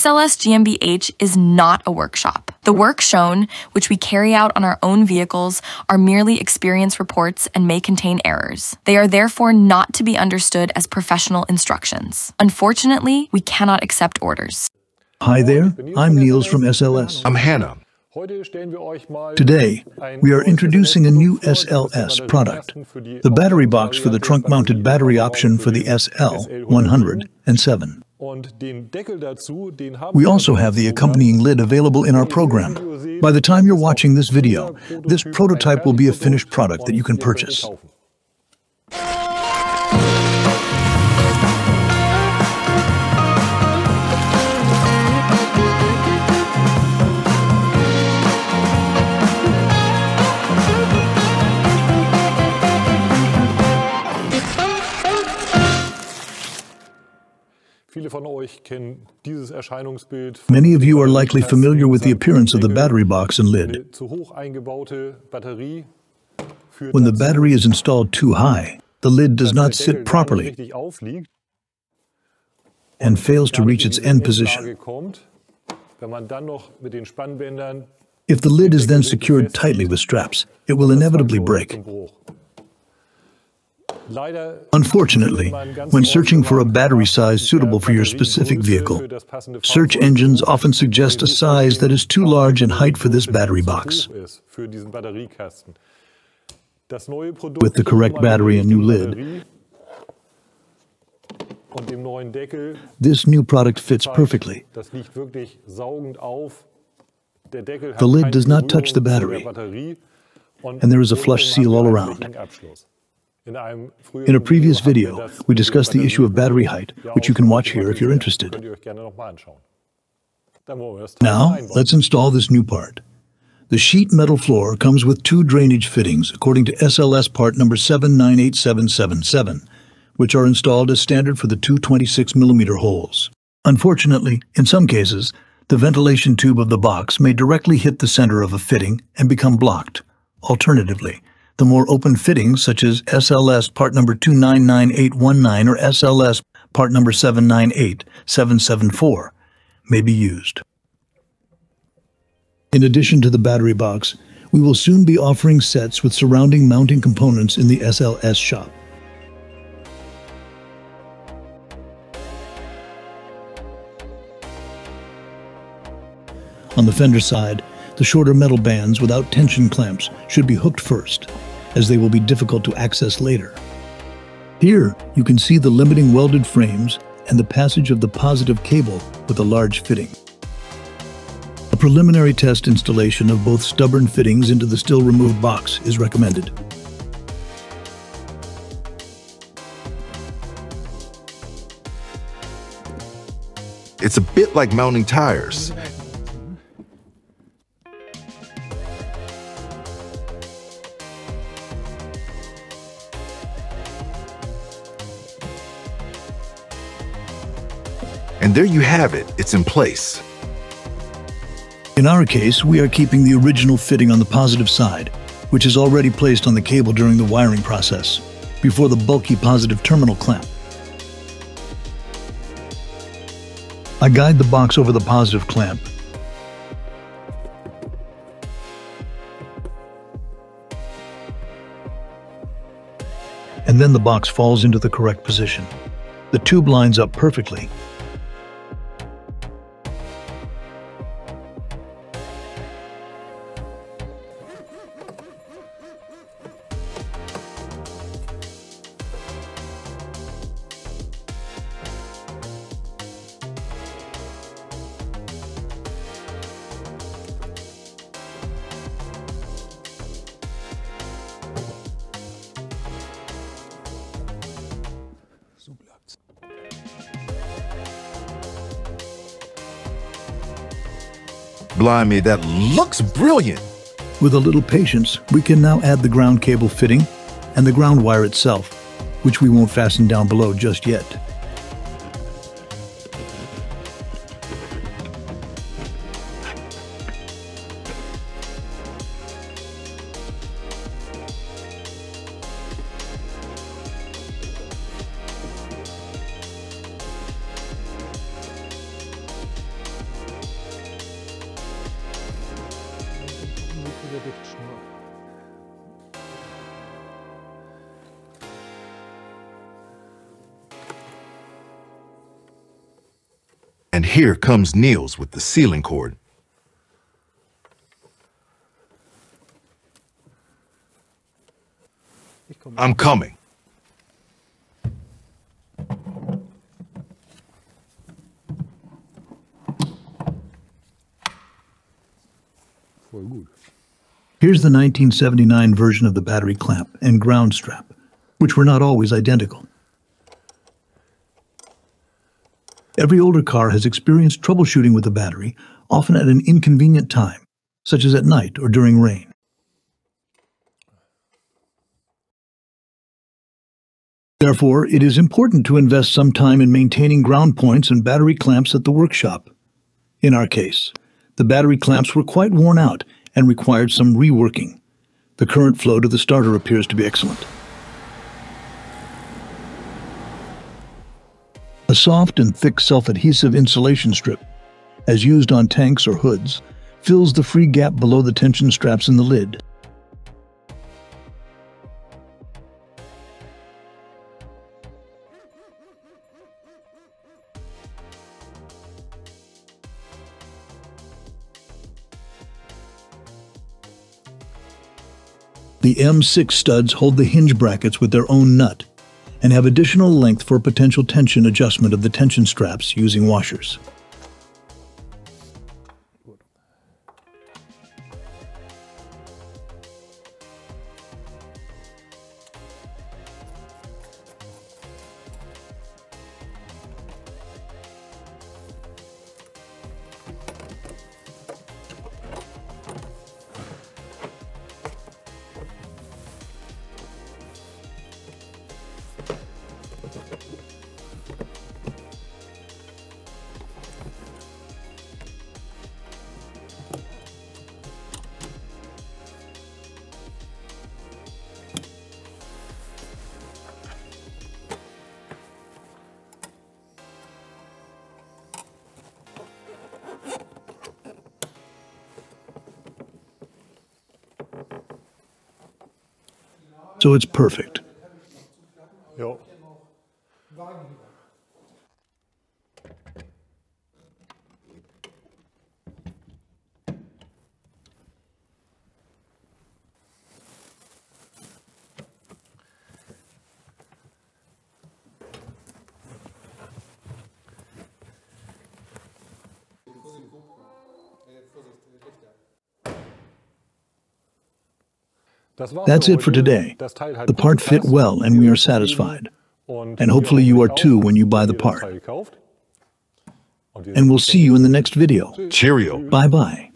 SLS GmbH is not a workshop. The work shown, which we carry out on our own vehicles, are merely experience reports and may contain errors. They are therefore not to be understood as professional instructions. Unfortunately, we cannot accept orders. Hi there, I'm Niels from SLS. I'm Hannah. Today, we are introducing a new SLS product, the battery box for the trunk-mounted battery option for the SL R107. We also have the accompanying lid available in our program. By the time you're watching this video, this prototype will be a finished product that you can purchase. Many of you are likely familiar with the appearance of the battery box and lid. When the battery is installed too high, the lid does not sit properly and fails to reach its end position. If the lid is then secured tightly with straps, it will inevitably break. Unfortunately, when searching for a battery size suitable for your specific vehicle, search engines often suggest a size that is too large in height for this battery box. With the correct battery and new lid, this new product fits perfectly. The lid does not touch the battery, and there is a flush seal all around. In a previous video, we discussed the issue of battery height, which you can watch here if you're interested. Now, let's install this new part. The sheet metal floor comes with 2 drainage fittings according to SLS part number 798777, which are installed as standard for the 2 26mm holes. Unfortunately, in some cases, the ventilation tube of the box may directly hit the center of a fitting and become blocked. Alternatively, the more open fittings, such as SLS part number 299819 or SLS part number 798774, may be used. In addition to the battery box, we will soon be offering sets with surrounding mounting components in the SLS shop. On the fender side, the shorter metal bands without tension clamps should be hooked first, as they will be difficult to access later. Here, you can see the limiting welded frames and the passage of the positive cable with a large fitting. A preliminary test installation of both stubborn fittings into the still removed box is recommended. It's a bit like mounting tires. And there you have it, it's in place. In our case, we are keeping the original fitting on the positive side, which is already placed on the cable during the wiring process, before the bulky positive terminal clamp. I guide the box over the positive clamp. And then the box falls into the correct position. The tube lines up perfectly. Blimey, that looks brilliant. With a little patience, we can now add the ground cable fitting and the ground wire itself, which we won't fasten down below just yet. And here comes Niels with the sealing cord. I'm coming. Here's the 1979 version of the battery clamp and ground strap, which were not always identical. Every older car has experienced troubleshooting with the battery, often at an inconvenient time, such as at night or during rain. Therefore, it is important to invest some time in maintaining ground points and battery clamps at the workshop. In our case, the battery clamps were quite worn out and required some reworking. The current flow to the starter appears to be excellent. A soft and thick self-adhesive insulation strip, as used on tanks or hoods, fills the free gap below the tension straps in the lid. The M6 studs hold the hinge brackets with their own nut and have additional length for potential tension adjustment of the tension straps using washers. So it's perfect. Jo. That's it for today. The part fit well and we are satisfied. And hopefully you are too when you buy the part. And we'll see you in the next video. Cheerio. Bye-bye.